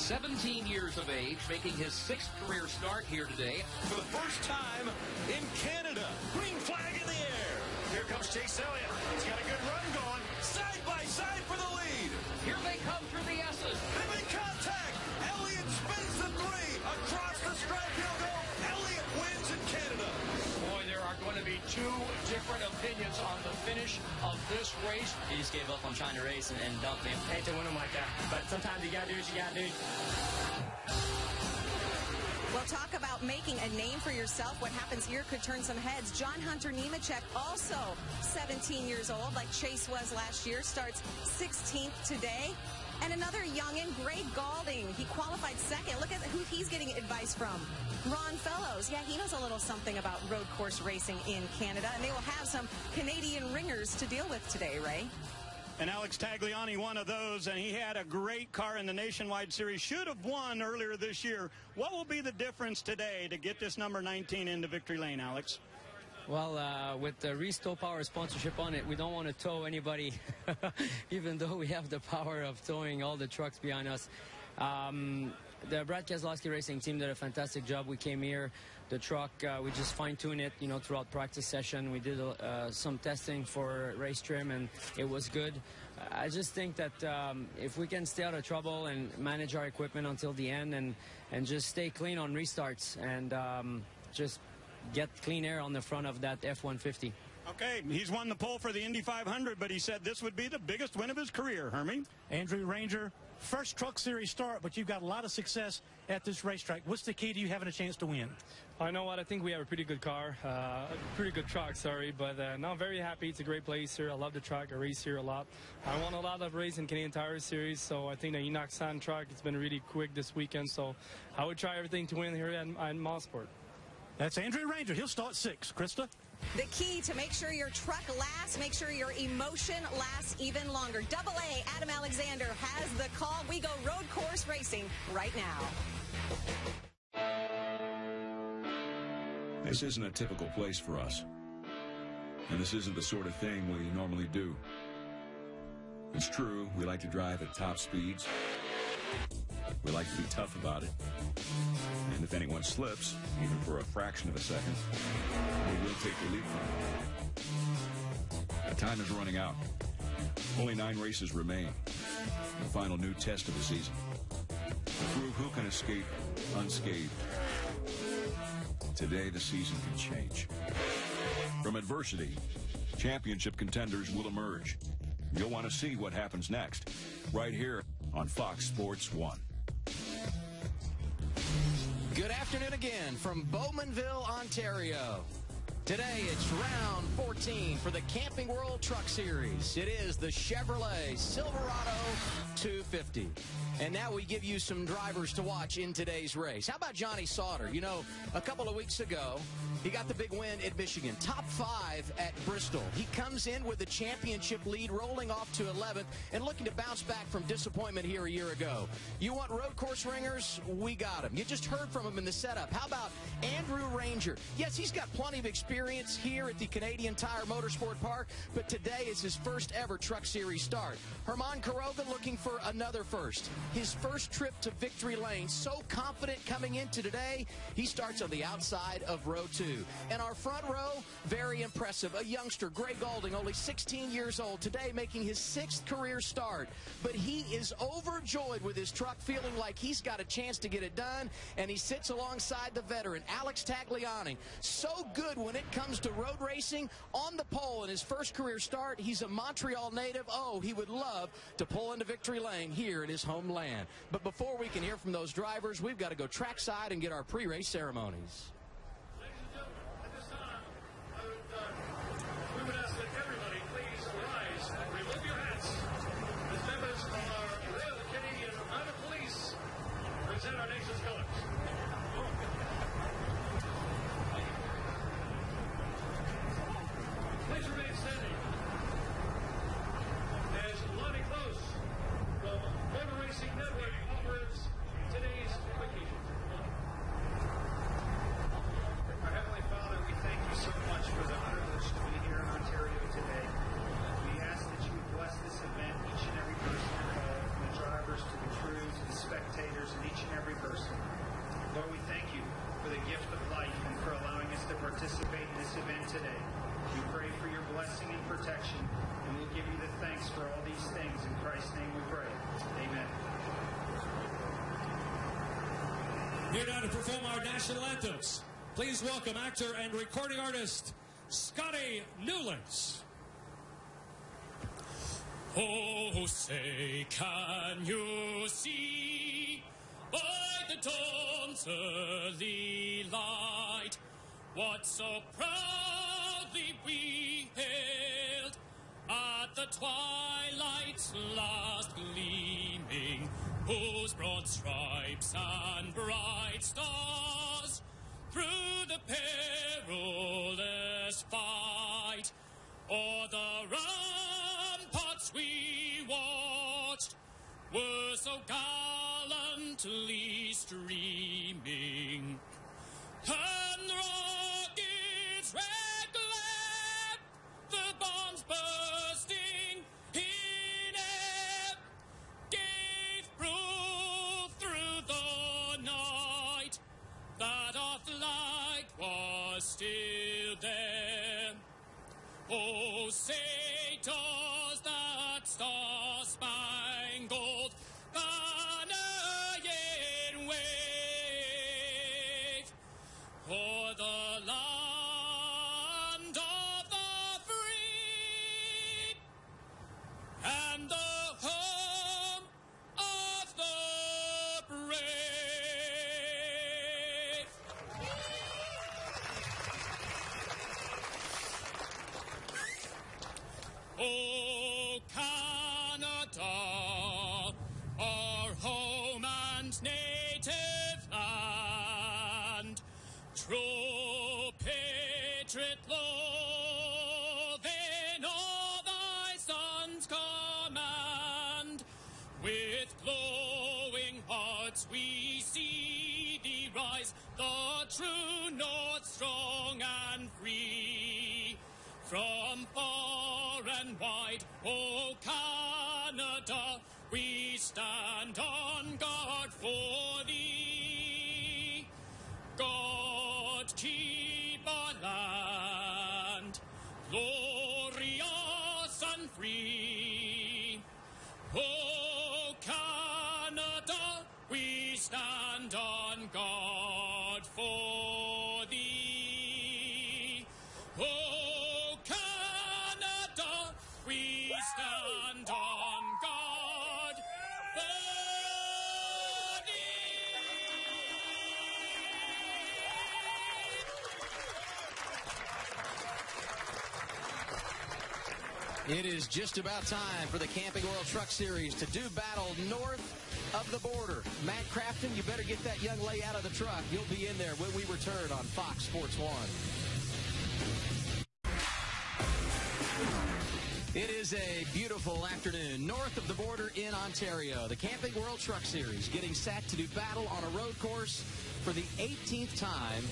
17 years of age, making his 6th career start here today. For the first time in Canada. Green flag in the air. Here comes Chase Elliott. He's got a good run going. Side by side for the lead. Here they come through the S's. They make contact. Elliott spins the 3. Across the stripe he'll go. Elliott wins in Canada. Boy, there are going to be 2 different opinions on the finish of this race. He just gave up on trying to race and dumped him. Hate to win them like that, but sometimes you gotta do what you gotta do. Well, talk about making a name for yourself. What happens here could turn some heads. John Hunter Nemechek, also 17 years old, like Chase was last year, starts 16th today. And another youngin, Greg Galding. He qualified 2nd. Look at who he's getting advice from. Ron Fellows. Yeah, he knows a little something about road course racing in Canada. And they will have some Canadian ringers to deal with today, Ray. And Alex Tagliani, one of those, and he had a great car in the Nationwide Series. Should have won earlier this year. What will be the difference today to get this number 19 into victory lane, Alex? Well, with the Restow Power sponsorship on it, we don't want to tow anybody, even though we have the power of towing all the trucks behind us. The Brad Keselowski Racing team did a fantastic job. We came here, the truck, we just fine-tuned it, throughout practice session. We did some testing for race trim, and it was good. I just think that if we can stay out of trouble and manage our equipment until the end and just stay clean on restarts and just get clean air on the front of that F-150. Okay, he's won the pole for the Indy 500, but he said this would be the biggest win of his career, Hermie. Andrew Ranger, first Truck Series start, but you've got a lot of success at this racetrack. What's the key to you having a chance to win? I know what, I think we have a pretty good car, a pretty good truck, but no, I'm very happy. It's a great place here. I love the truck. I race here a lot. I won a lot of races in Canadian Tire Series, so I think the Enoch San truck, it's been really quick this weekend, so I would try everything to win here at Motorsport. That's Andrew Ranger. He'll start 6th. Krista? The key to make sure your truck lasts, make sure your emotion lasts even longer. Double A, Adam Alexander has the call. We go road course racing right now. This isn't a typical place for us. And this isn't the sort of thing we normally do. It's true, we like to drive at top speeds. We like to be tough about it. And if anyone slips, even for a fraction of a second, we will take relief from it. The time is running out. Only 9 races remain. The final new test of the season. To prove who can escape unscathed. Today, the season can change. From adversity, championship contenders will emerge. You'll want to see what happens next, right here on Fox Sports 1. Good afternoon again from Bowmanville, Ontario. Today it's round 14 for the Camping World Truck Series. It is the Chevrolet Silverado 250. And now we give you some drivers to watch in today's race. How about Johnny Sauter? You know, a couple of weeks ago, he got the big win at Michigan. Top 5 at Bristol. He comes in with the championship lead, rolling off to 11th and looking to bounce back from disappointment here a year ago. You want road course ringers? We got him. You just heard from him in the setup. How about Andrew Ranger? Yes, he's got plenty of experience here at the Canadian Tire Motorsport Park, but today is his first ever Truck Series start. Herman Caroga looking for another first. His first trip to victory lane. So confident coming into today, he starts on the outside of row 2. And our front row, very impressive. A youngster, Greg Galding, only 16 years old, today making his 6th career start. But he is overjoyed with his truck, feeling like he's got a chance to get it done. And he sits alongside the veteran, Alex Tagliani. So good when it comes to road racing. On the pole in his first career start, he's a Montreal native. Oh, he would love to pull into victory lane here in his homeland. But before we can hear from those drivers, we've got to go trackside and get our pre-race ceremonies. Ladies and gentlemen, at this time, we would ask that everybody please rise and remove your hats as members of our Royal Canadian Mounted Police present our nation's colors. Please remain standing as Lonnie Close from Motor Racing Network offers today's quickie. today. We pray for your blessing and protection, and we'll give you the thanks for all these things. In Christ's name we pray. Amen. Here now to perform our national anthems. Please welcome actor and recording artist Scotty Newlands. Oh, say, can you see by the dawn's early light what so proudly we hailed at the twilight's last gleaming, whose broad stripes and bright stars through the perilous fight o'er the ramparts we watched were so gallantly streaming, and the rockets' red glare, the bombs bursting in air, gave proof through the night that our flag was still there. Oh, say does that star-spangled banner yet wave o'er the land of the free and the home of the brave? Oh, Canada, our home and native land, true patriot love in all thy sons command. With glowing hearts we see thee rise, the true north strong and free. From far and wide, oh Canada, we stand on guard for thee. God keep our land glorious and free. Oh Canada, we stand on guard for thee. Oh Canada, we stand on guard for It is just about time for the Camping World Truck Series to do battle north of the border. Matt Crafton, you better get that young lady out of the truck. You'll be in there when we return on Fox Sports 1. It is a beautiful afternoon north of the border in Ontario. The Camping World Truck Series getting set to do battle on a road course for the 18th time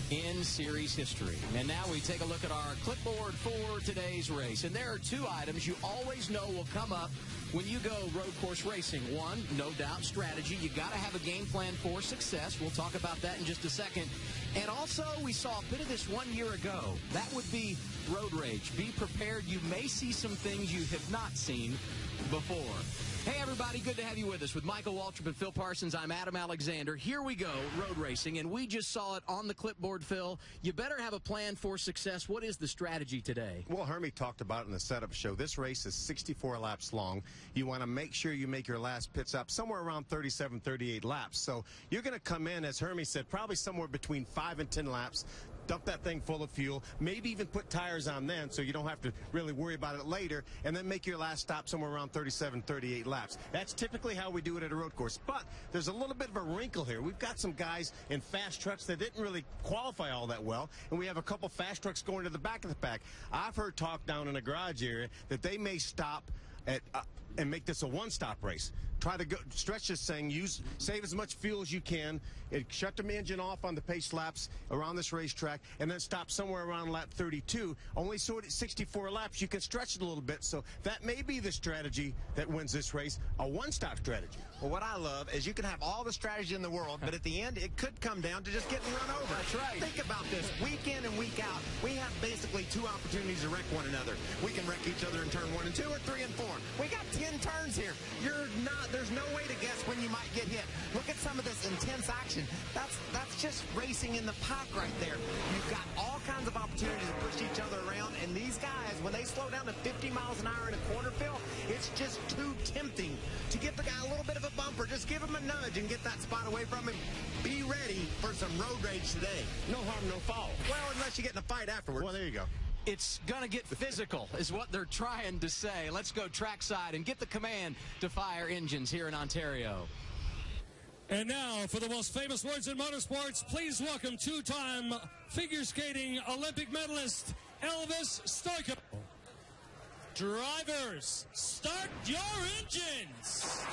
in series history. And now we take a look at our clipboard for today's race. And there are two items you always know will come up when you go road course racing. One, no doubt, strategy. You got to have a game plan for success. We'll talk about that in just a second. And also, we saw a bit of this 1 year ago. That would be road rage. Be prepared. You may see some things you have not seen before. Hey, everybody, good to have you with us. With Michael Waltrip and Phil Parsons, I'm Adam Alexander. Here we go, road racing, and we just saw it on the clipboard, Phil. You better have a plan for success. What is the strategy today? Well, Hermie talked about it in the setup show. This race is 64 laps long. You want to make sure you make your last pit stop somewhere around 37, 38 laps. So you're going to come in, as Hermie said, probably somewhere between 5 and 10 laps. Dump that thing full of fuel, maybe even put tires on then so you don't have to really worry about it later, and then make your last stop somewhere around 37, 38 laps. That's typically how we do it at a road course. But there's a little bit of a wrinkle here. We've got some guys in fast trucks that didn't really qualify all that well, and we have a couple fast trucks going to the back of the pack. I've heard talk down in the garage area that they may stop at and make this a one-stop race. Try to stretch this thing, save as much fuel as you can, shut the engine off on the pace laps around this racetrack, and then stop somewhere around lap 32. Only so at 64 laps, you can stretch it a little bit. So that may be the strategy that wins this race, a one-stop strategy. Well, what I love is you can have all the strategy in the world, but at the end, it could come down to just getting run over. That's right. Think about this. Week in and week out, we have basically 2 opportunities to wreck one another. We can wreck each other in turn 1 and 2 or 3 and 4. We got 10 turns here. There's no way to guess when you might get hit. Look at some of this intense action. That's just racing in the park right there. You've got all kinds of opportunities to push each other around, and these guys, when they slow down to 50 miles an hour in a corner, Phil, it's just too tempting to give the guy a little bit of a bumper. Just give him a nudge and get that spot away from him. Be ready for some road rage today. No harm, no foul. Well, unless you get in a fight afterwards. Well, there you go. It's going to get physical, is what they're trying to say. Let's go trackside and get the command to fire engines here in Ontario. And now, for the most famous words in motorsports, please welcome 2-time figure skating Olympic medalist Elvis Stoico. Drivers, start your engines!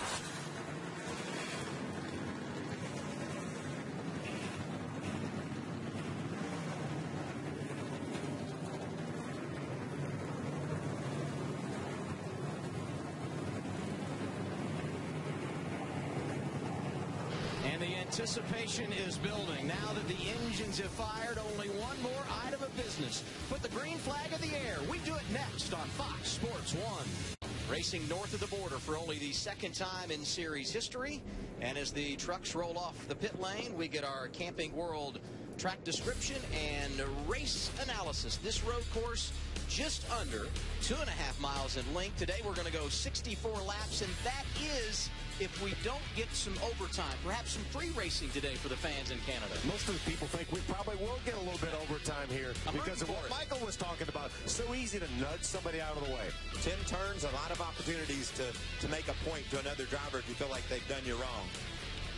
And the anticipation is building. Now that the engines have fired, only one more item of business. Put the green flag in the air. We do it next on Fox Sports 1. Racing north of the border for only the second time in series history. And as the trucks roll off the pit lane, we get our Camping World track description and race analysis. This road course just under 2.5 miles in length. Today we're going to go 64 laps, and that is if we don't get some overtime, perhaps some free racing today for the fans in Canada. Most of the people think we probably will get a little bit of overtime here because of what Michael was talking about. So easy to nudge somebody out of the way. 10 turns, a lot of opportunities to make a point to another driver if you feel like they've done you wrong.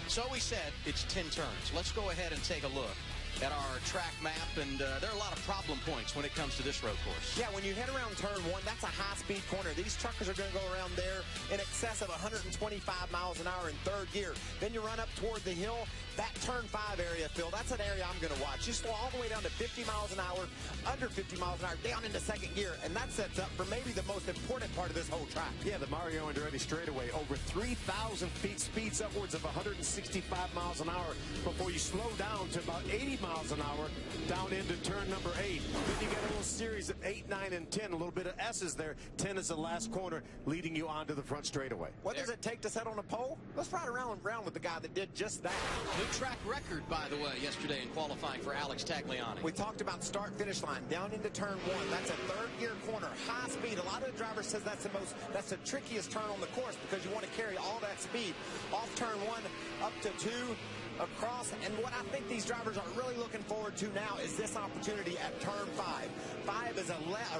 So we said it's 10 turns. Let's go ahead and take a look at our track map, and there are a lot of problem points when it comes to this road course. Yeah, when you head around turn 1, that's a high-speed corner. These truckers are going to go around there in excess of 125 miles an hour in third gear. Then you run up toward the hill. That turn 5 area, Phil, that's an area I'm going to watch. You slow all the way down to 50 miles an hour, under 50 miles an hour, down into second gear, and that sets up for maybe the most important part of this whole track. Yeah, the Mario Andretti straightaway, over 3,000 feet, speeds upwards of 165 miles an hour before you slow down to about 80 miles an hour down into turn number 8. Then you get a little series of 8, 9, and 10, a little bit of S's there. 10 is the last corner, leading you onto the front straightaway. What does it take to set on a pole? Let's ride around with the guy that did just that. New track record, by the way, yesterday in qualifying for Alex Tagliani. We talked about start-finish line, down into turn 1. That's a third gear corner, high speed. A lot of the drivers says that's the trickiest turn on the course because you want to carry all that speed off turn 1 up to 2. Across, and what I think these drivers are really looking forward to now is this opportunity at turn 5. 5 is a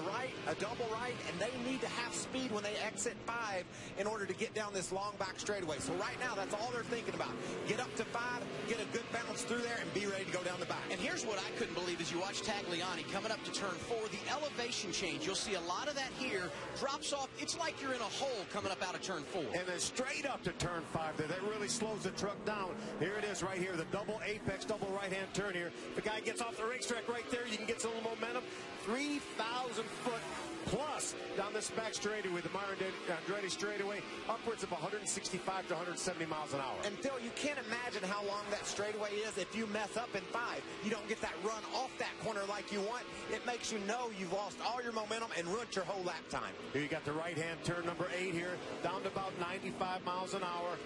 right, a double right, and they need to have speed when they exit 5 in order to get down this long back straightaway. So right now, that's all they're thinking about. Get up to 5, get a good bounce through there, and be ready to go down the back. And here's what I couldn't believe as you watch Tagliani coming up to turn 4, the elevation change. You'll see a lot of that here. Drops off. It's like you're in a hole coming up out of turn 4. And then straight up to turn 5 there. That really slows the truck down. Here it is right here, the double apex, double right-hand turn here. The guy gets off the racetrack right there. You can get some momentum. 3,000 foot plus down this back straightaway, the Mario Andretti straightaway, upwards of 165 to 170 miles an hour. And Phil, you can't imagine how long that straightaway is if you mess up in 5. You don't get that run off that corner like you want. It makes you know you've lost all your momentum and ruined your whole lap time. Here you got the right-hand turn number 8 here, down to about 95 miles an hour.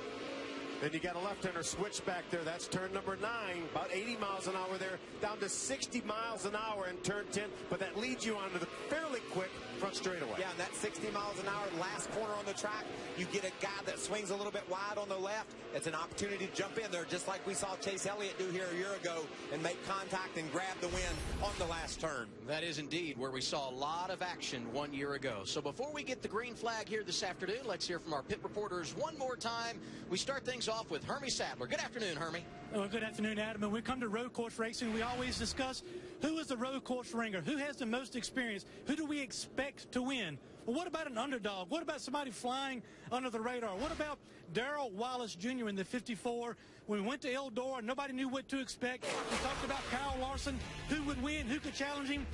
Then you got a left-hander switch back there. That's turn number 9, about 80 miles an hour there, down to 60 miles an hour in turn 10. But that leads you onto the fairly quick front straightaway. Yeah, and that 60 miles an hour, last corner on the track, you get a guy that swings a little bit wide on the left. It's an opportunity to jump in there, just like we saw Chase Elliott do here a year ago and make contact and grab the win on the last turn. That is indeed where we saw a lot of action 1 year ago. So before we get the green flag here this afternoon, let's hear from our pit reporters one more time. We start things off with Hermie Sadler. Good afternoon, Hermie. Well, good afternoon, Adam. When we come to road course racing, we always discuss who is the road course ringer, who has the most experience, who do we expect to win. Well, what about an underdog? What about somebody flying under the radar? What about Darrell Wallace Jr. in the 54? When we went to Eldora, nobody knew what to expect. We talked about Kyle Larson, who would win, who could challenge him.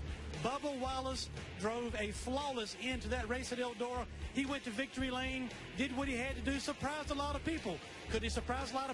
Bubba Wallace drove a flawless end to that race at Eldora. He went to victory lane, did what he had to do, surprised a lot of people. Could he surprise a lot of